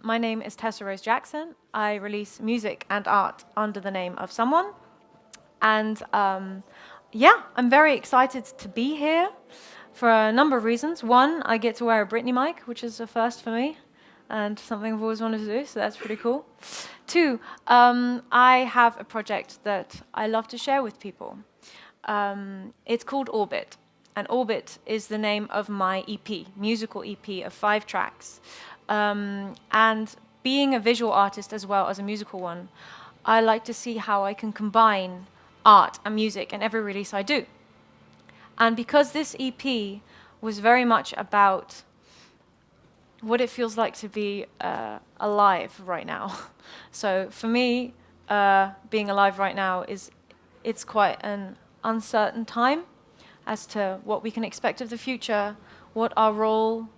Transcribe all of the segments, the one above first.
My name is Tessa Rose Jackson. I release music and art under the name of someone. And yeah, I'm very excited to be here for a number of reasons. One, I get to wear a Britney mic, which is a first for me, and something I've always wanted to do, so that's pretty cool. Two, I have a project that I love to share with people. It's called Orbit, and Orbit is the name of my EP, musical EP of 5 tracks. And being a visual artist as well as a musical one, I like to see how I can combine art and music in every release I do. And because this EP was very much about what it feels like to be alive right now. So for me, being alive right now it's quite an uncertain time as to what we can expect of the future, what our role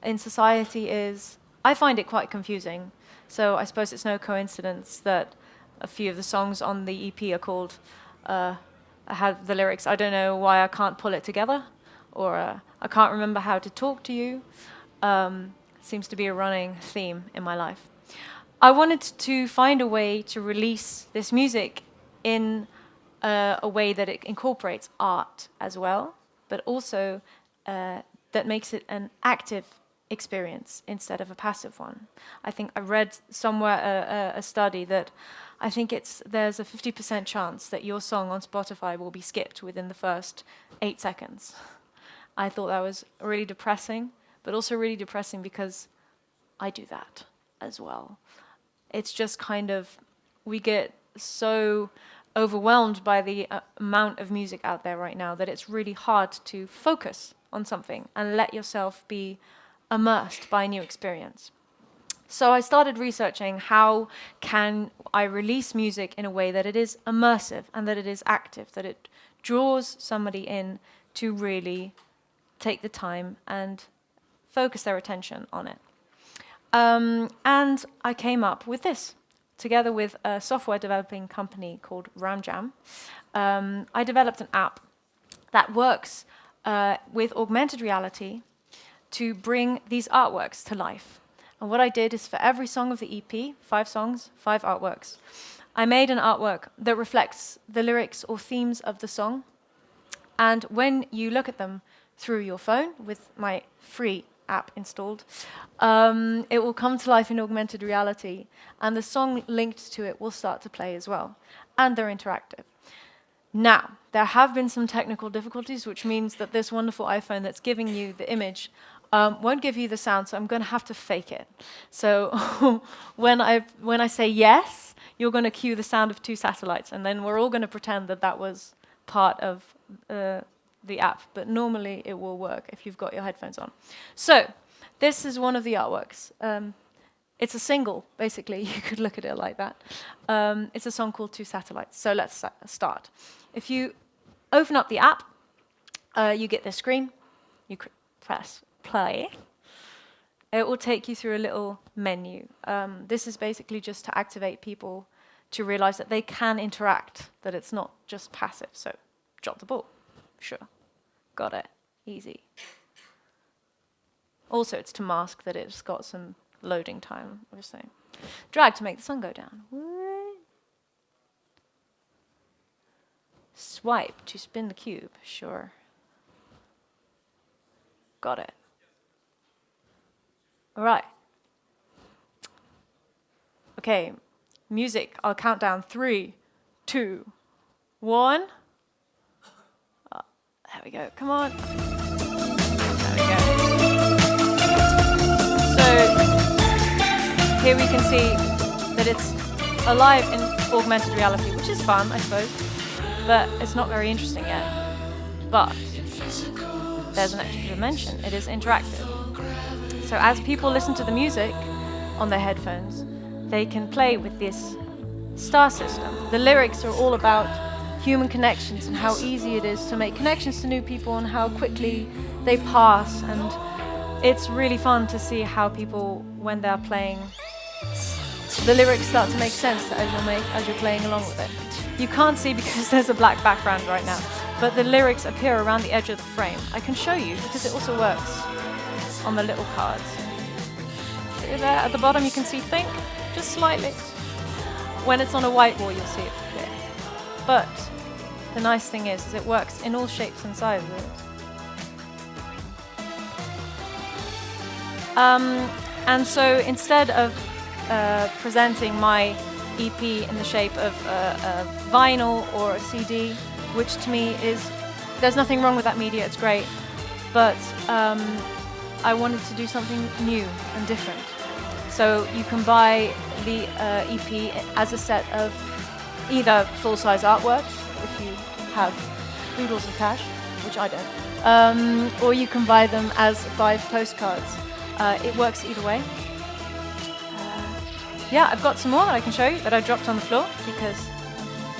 in society is. I find it quite confusing. So I suppose it's no coincidence that a few of the songs on the EP are called, I have the lyrics, I don't know why I can't pull it together, or I can't remember how to talk to you. Seems to be a running theme in my life. I wanted to find a way to release this music in a way that it incorporates art as well, but also that makes it an active experience instead of a passive one. I think I read somewhere a study that I think there's a 50% chance that your song on Spotify will be skipped within the first 8 seconds. I thought that was really depressing, but also really depressing because I do that as well. It's just kind of, we get so overwhelmed by the amount of music out there right now that it's really hard to focus on something and let yourself be immersed by a new experience. So I started researching how can I release music in a way that it is immersive and that it is active, that it draws somebody in to really take the time and focus their attention on it. And I came up with this, together with a software developing company called RamJam. I developed an app that works with augmented reality to bring these artworks to life. And what I did is for every song of the EP, 5 songs, 5 artworks, I made an artwork that reflects the lyrics or themes of the song. And when you look at them through your phone with my free app installed, it will come to life in augmented reality, and the song linked to it will start to play as well. And they're interactive. Now, there have been some technical difficulties, which means that this wonderful iPhone that's giving you the image won't give you the sound, so I'm going to have to fake it. So when I say yes, you're going to cue the sound of 2 satellites, and then we're all going to pretend that that was part of the app. But normally it will work if you've got your headphones on. So this is one of the artworks. It's a single, basically. You could look at it like that. It's a song called 2 Satellites. So let's start. If you open up the app, you get this screen. You press play. It will take you through a little menu. This is basically just to activate people to realize that they can interact, that it's not just passive. So drop the ball. Sure. Got it. Easy. Also, it's to mask that it's got some loading time, obviously. Drag to make the sun go down. Swipe to spin the cube. Sure. Got it. All right. Okay. Music. I'll count down 3, 2, 1. There we go. Come on. There we go. So here we can see that it's alive in augmented reality, which is fun, I suppose, but it's not very interesting yet. But there's an extra dimension. It is interactive. So as people listen to the music on their headphones, they can play with this star system. The lyrics are all about human connections and how easy it is to make connections to new people and how quickly they pass. And it's really fun to see how people, when they're playing, the lyrics start to make sense as you're playing along with it. You can't see because there's a black background right now, but the lyrics appear around the edge of the frame. I can show you because it also works on the little cards. there at the bottom you can see think, just slightly. When it's on a white wall you'll see it clear. But the nice thing is it works in all shapes and sizes. And so instead of presenting my EP in the shape of a vinyl or a CD, which to me is, there's nothing wrong with that media, it's great, but I wanted to do something new and different. So you can buy the EP as a set of either full-size artworks, if you have oodles of cash, which I don't, or you can buy them as 5 postcards. It works either way. Yeah, I've got some more that I can show you that I dropped on the floor because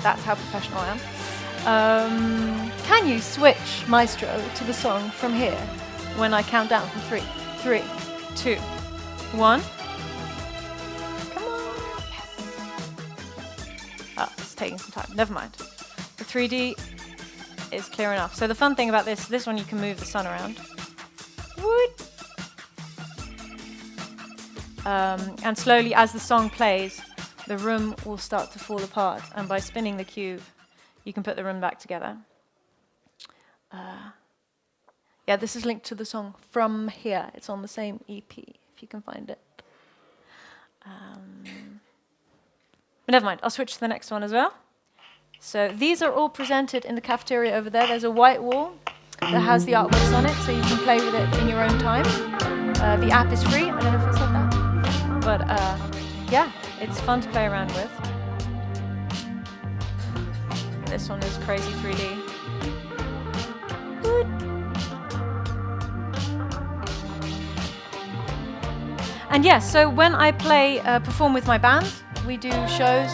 that's how professional I am. Can you switch Maestro to the song from here when I count down from 3, 3, 2, 1? Come on. Yes. Oh, it's taking some time. Never mind. The 3D is clear enough. So the fun thing about this one you can move the sun around. Woot. And slowly, as the song plays, the room will start to fall apart. And by spinning the cube, you can put the room back together. Yeah, this is linked to the song From Here. It's on the same EP, if you can find it. But never mind, I'll switch to the next one as well. So these are all presented in the cafeteria over there. There's a white wall that has the artworks on it, so you can play with it in your own time. The app is free. I don't know if I said that. But yeah, it's fun to play around with. This one is crazy 3D. And yes, so when I perform with my band, we do shows,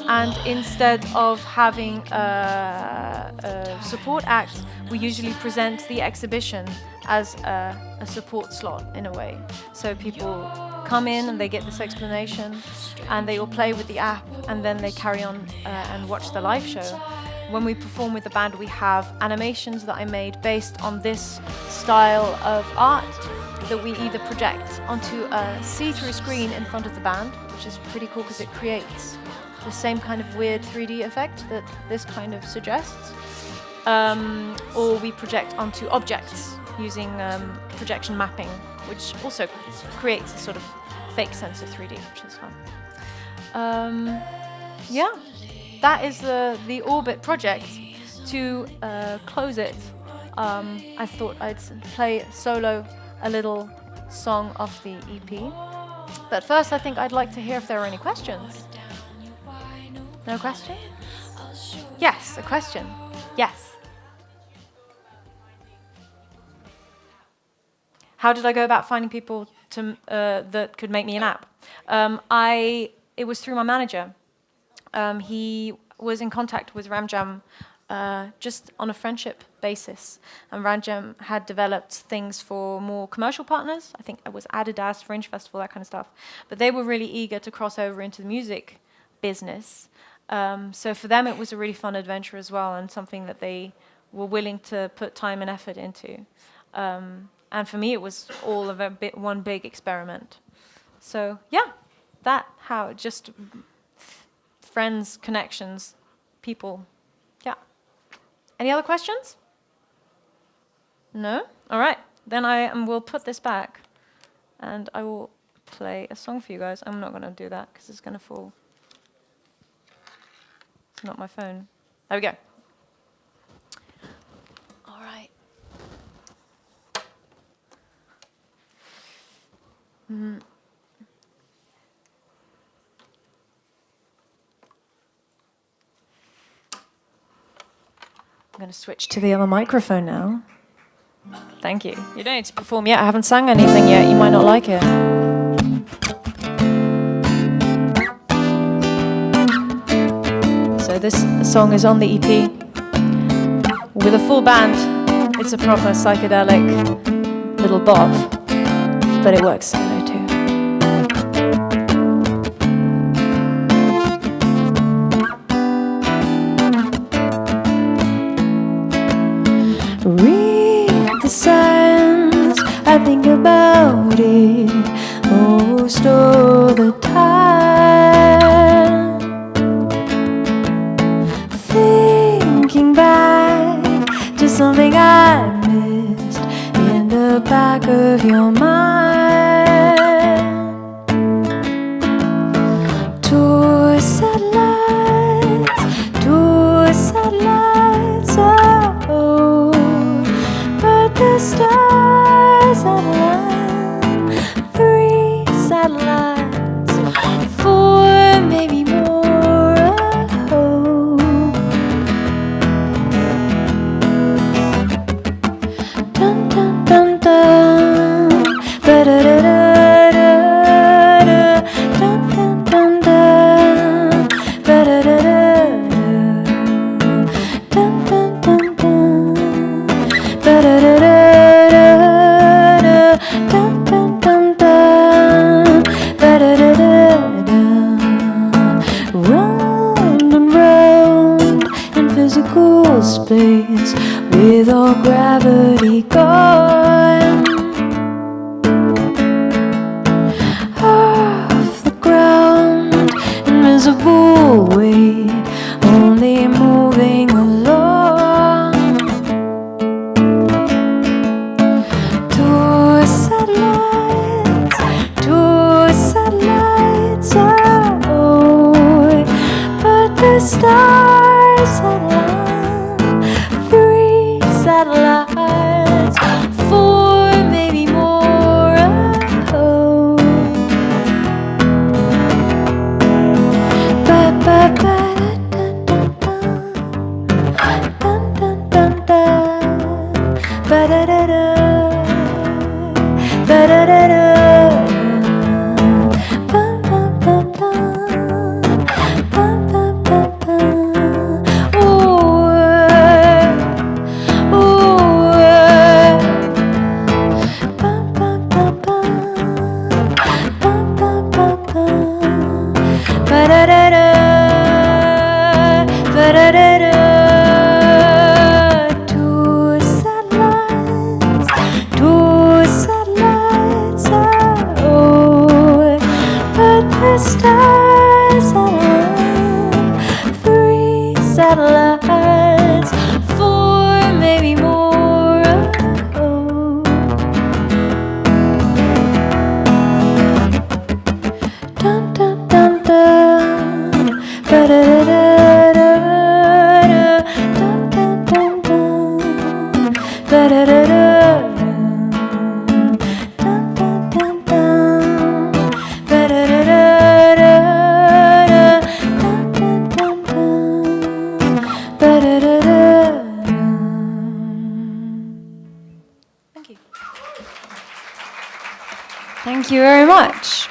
and instead of having a support act, we usually present the exhibition as a support slot in a way. So people come in and they get this explanation and they all play with the app and then they carry on and watch the live show. When we perform with the band, we have animations that I made based on this style of art that we either project onto a see-through screen in front of the band, which is pretty cool because it creates the same kind of weird 3D effect that this kind of suggests, or we project onto objects using projection mapping, which also creates a sort of fake sense of 3D, which is fun. Yeah, that is the Orbit project. To close it, I thought I'd play solo a little song off the EP. But first, I think I'd like to hear if there are any questions. No question? Yes, a question. Yes. How did I go about finding people to that could make me an app? It was through my manager. He was in contact with Ramjam just on a friendship basis. And Ramjam had developed things for more commercial partners. I think it was Adidas, Fringe Festival, that kind of stuff. But they were really eager to cross over into the music business. So for them, it was a really fun adventure as well, and something that they were willing to put time and effort into. And for me, it was all of one big experiment. So yeah, how just friends, connections, people. Yeah. Any other questions? No? All right. Then I will put this back, and I will play a song for you guys. I'm not going to do that because it's going to fall. It's not my phone. There we go. All right. I'm going to switch to the other microphone now. Thank you. You don't need to perform yet. I haven't sung anything yet. You might not like it. So this song is on the EP with a full band. It's a proper psychedelic little bop, but it works solo too. Read the signs, I think about it. Oh, most of the time. Thinking back to something I missed in the back of your mind. Two satellites, oh, but the stars align. Three satellites, four, maybe more, oh. Dun dun dun dun, ba-da-da-da-da-da, dun dun dun dun, ba-da-da-da-da, dun dun dun dun, ba-da-da-da-da, dun dun dun dun, ba-da-da-da-da. Round and round in physical space, with all gravity gone. Off the ground, invisible weight, only moving along. Two satellites, oh, but the stars align. Three satellites, four, maybe more, oh. Ba-ba-ba-da-da-da-da, dun-dun-dun-da, ba-da-da-da, ba-da-da-da, bum-bum-bum-bum, bum-bum-bum-bum. Ooh, ooh, bum-bum-bum-bum, bum-bum-bum-bum, ba-da-da-da, ba-da-da-da. Two satellites, oh, but the stars align. Three satellites, four, maybe more, oh. Dun dun dun dun, ba-da-da-da-da-da, dun dun dun dun, ba-da-da-da, dun dun dun dun, ba-da-da-da-da, dun dun dun dun, ba-da-da-da. Thank you. Thank you very much.